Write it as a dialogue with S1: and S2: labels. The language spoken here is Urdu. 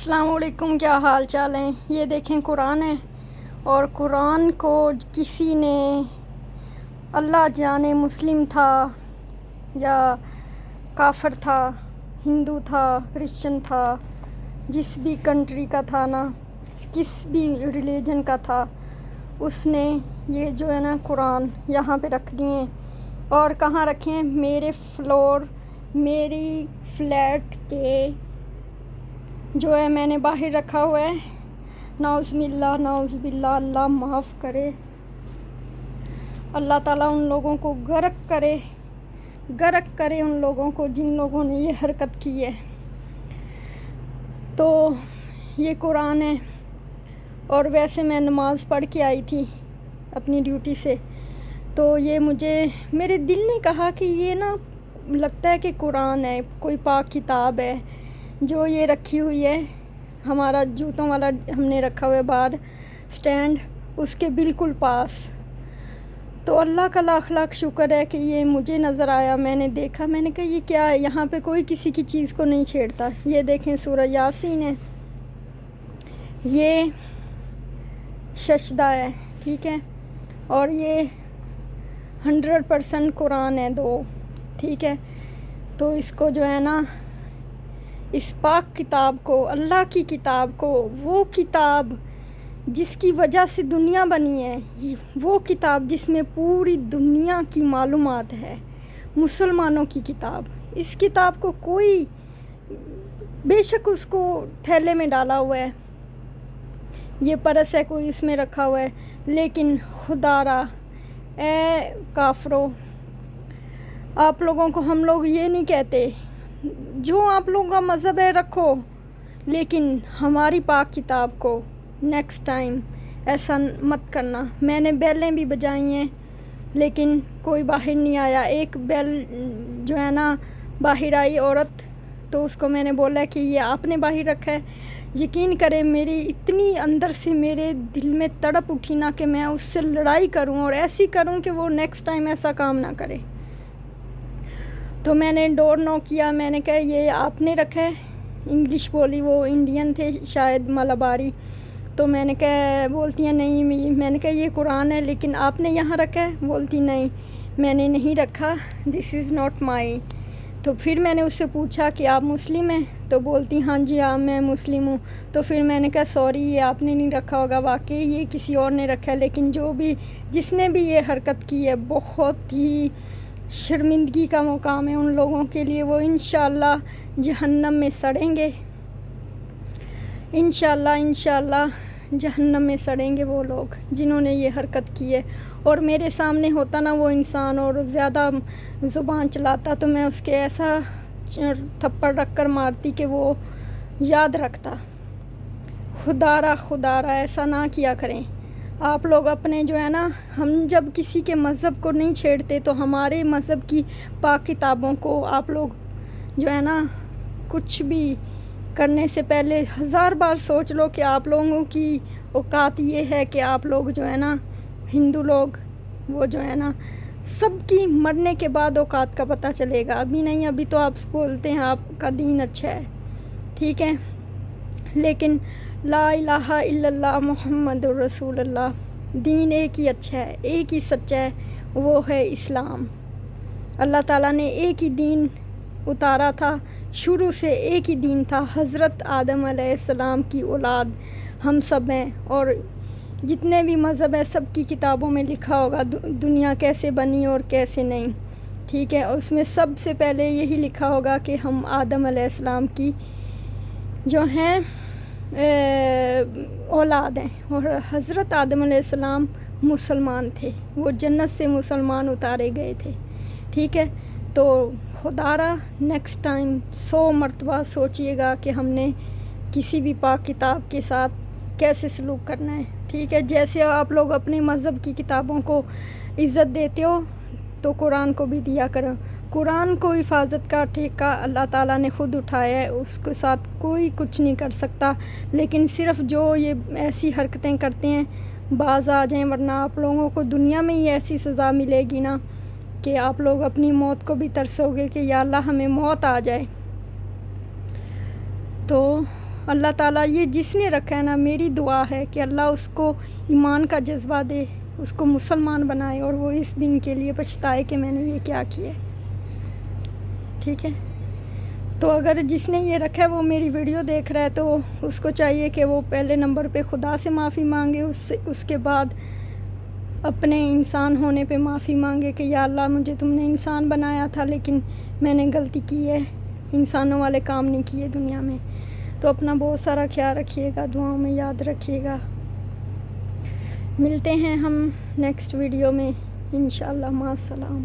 S1: السلام علیکم، کیا حال چال ہیں؟ یہ دیکھیں قرآن ہے، اور قرآن کو کسی نے اللہ جانے مسلم تھا یا کافر تھا، ہندو تھا، کرسچن تھا، جس بھی کنٹری کا تھا نا، کس بھی ریلیجن کا تھا، اس نے یہ جو ہے نا قرآن یہاں پہ رکھ دیے. اور کہاں رکھیں؟ میرے فلور، میری فلیٹ کے جو ہے میں نے باہر رکھا ہوا ہے. نعوذ باللہ، نعوذ باللہ، اللہ معاف کرے، اللہ تعالیٰ ان لوگوں کو غرق کرے ان لوگوں کو جن لوگوں نے یہ حرکت کی ہے. تو یہ قرآن ہے. اور ویسے میں نماز پڑھ کے آئی تھی اپنی ڈیوٹی سے، تو یہ میرے دل نے کہا کہ یہ نا لگتا ہے کہ قرآن ہے، کوئی پاک کتاب ہے جو یہ رکھی ہوئی ہے. ہمارا جوتوں والا ہم نے رکھا ہوا ہے باہر سٹینڈ، اس کے بالکل پاس. تو اللہ کا لاکھ لاکھ شکر ہے کہ یہ مجھے نظر آیا، میں نے دیکھا، میں نے کہا یہ کیا ہے؟ یہاں پہ کوئی کسی کی چیز کو نہیں چھیڑتا. یہ دیکھیں سورہ یاسین ہے، یہ ششدہ ہے، ٹھیک ہے، اور یہ 100% قرآن ہے ٹھیک ہے. تو اس کو جو ہے نا، اس پاک کتاب کو، اللہ کی کتاب کو، وہ کتاب جس کی وجہ سے دنیا بنی ہے، وہ کتاب جس میں پوری دنیا کی معلومات ہے، مسلمانوں کی کتاب، اس کتاب کو کوئی بے شک اس کو تھیلے میں ڈالا ہوا ہے، یہ پرس ہے کوئی اس میں رکھا ہوا ہے، لیکن خدا را اے کافرو، آپ لوگوں کو ہم لوگ یہ نہیں کہتے، جو آپ لوگوں کا مذہب ہے رکھو، لیکن ہماری پاک کتاب کو نیکسٹ ٹائم ایسا مت کرنا. میں نے بیلیں بھی بجائی ہیں لیکن کوئی باہر نہیں آیا. ایک بیل جو ہے نا باہر آئی عورت، تو اس کو میں نے بولا کہ یہ آپ نے باہر رکھا ہے. یقین کریں میری اتنی اندر سے میرے دل میں تڑپ اٹھی نا کہ میں اس سے لڑائی کروں اور ایسی کروں کہ وہ نیکسٹ ٹائم ایسا کام نہ کرے. تو میں نے ڈور نوک کیا، میں نے کہا یہ آپ نے رکھا ہے. انگلش بولی، وہ انڈین تھے شاید، ملاباری. تو میں نے کہا، بولتی ہیں نہیں، میں نے کہا یہ قرآن ہے لیکن آپ نے یہاں رکھا ہے؟ بولتی نہیں میں نے نہیں رکھا، دس از ناٹ مائی. تو پھر میں نے اس سے پوچھا کہ آپ مسلم ہیں؟ تو بولتی ہاں جی ہاں میں مسلم ہوں. تو پھر میں نے کہا سوری، یہ آپ نے نہیں رکھا ہوگا، واقعی یہ کسی اور نے رکھا ہے. لیکن جس نے بھی یہ حرکت کی ہے، بہت ہی شرمندگی کا مقام ہے ان لوگوں کے لیے. وہ انشاءاللہ جہنم میں سڑیں گے، انشاءاللہ جہنم میں سڑیں گے وہ لوگ جنہوں نے یہ حرکت کی ہے. اور میرے سامنے ہوتا نا وہ انسان اور زیادہ زبان چلاتا، تو میں اس کے ایسا تھپڑ رکھ کر مارتی کہ وہ یاد رکھتا. خدا را ایسا نہ کیا کریں آپ لوگ. اپنے جو ہے نا، ہم جب کسی کے مذہب کو نہیں چھیڑتے تو ہمارے مذہب کی پاک کتابوں کو آپ لوگ جو ہے نا، کچھ بھی کرنے سے پہلے 1000 بار سوچ لو کہ آپ لوگوں کی اوقات یہ ہے کہ آپ لوگ جو ہے نا، ہندو لوگ وہ جو ہے نا، سب کی مرنے کے بعد اوقات کا پتہ چلے گا. ابھی نہیں، ابھی تو آپ بولتے ہیں آپ کا دین اچھا ہے، ٹھیک ہے، لیکن لا الہ الا اللہ محمد الرسول اللہ، دین ایک ہی اچھا ہے، ایک ہی سچا ہے، وہ ہے اسلام. اللہ تعالیٰ نے ایک ہی دین اتارا تھا، شروع سے ایک ہی دین تھا. حضرت آدم علیہ السلام کی اولاد ہم سب ہیں، اور جتنے بھی مذہب ہیں سب کی کتابوں میں لکھا ہوگا دنیا کیسے بنی اور کیسے نہیں، ٹھیک ہے. اس میں سب سے پہلے یہی لکھا ہوگا کہ ہم آدم علیہ السلام کی جو ہیں اولاد ہیں. اور حضرت آدم علیہ السلام مسلمان تھے، وہ جنت سے مسلمان اتارے گئے تھے، ٹھیک ہے. تو خدا را نیکسٹ ٹائم 100 مرتبہ سوچئے گا کہ ہم نے کسی بھی پاک کتاب کے ساتھ کیسے سلوک کرنا ہے، ٹھیک ہے. جیسے آپ لوگ اپنے مذہب کی کتابوں کو عزت دیتے ہو تو قرآن کو بھی دیا کرو. قرآن کو حفاظت کا ٹھیکہ اللہ تعالیٰ نے خود اٹھایا ہے، اس کے ساتھ کوئی کچھ نہیں کر سکتا. لیکن صرف جو یہ ایسی حرکتیں کرتے ہیں باز آ جائیں، ورنہ آپ لوگوں کو دنیا میں ہی ایسی سزا ملے گی نا کہ آپ لوگ اپنی موت کو بھی ترسو گے کہ یا اللہ ہمیں موت آ جائے. تو اللہ تعالیٰ یہ جس نے رکھا ہے نا، میری دعا ہے کہ اللہ اس کو ایمان کا جذبہ دے، اس کو مسلمان بنائے، اور وہ اس دن کے لیے پچھتائے کہ میں نے یہ کیا کیا. ٹھیک ہے، تو اگر جس نے یہ رکھا ہے وہ میری ویڈیو دیکھ رہا ہے تو اس کو چاہیے کہ وہ پہلے نمبر پہ خدا سے معافی مانگے، اس کے بعد اپنے انسان ہونے پہ معافی مانگے کہ یا اللہ مجھے تم نے انسان بنایا تھا لیکن میں نے غلطی کی ہے، انسانوں والے کام نہیں کیے دنیا میں. تو اپنا بہت سارا خیال رکھیے گا، دعاؤں میں یاد رکھیے گا. ملتے ہیں ہم نیکسٹ ویڈیو میں انشاءاللہ. مع السلام.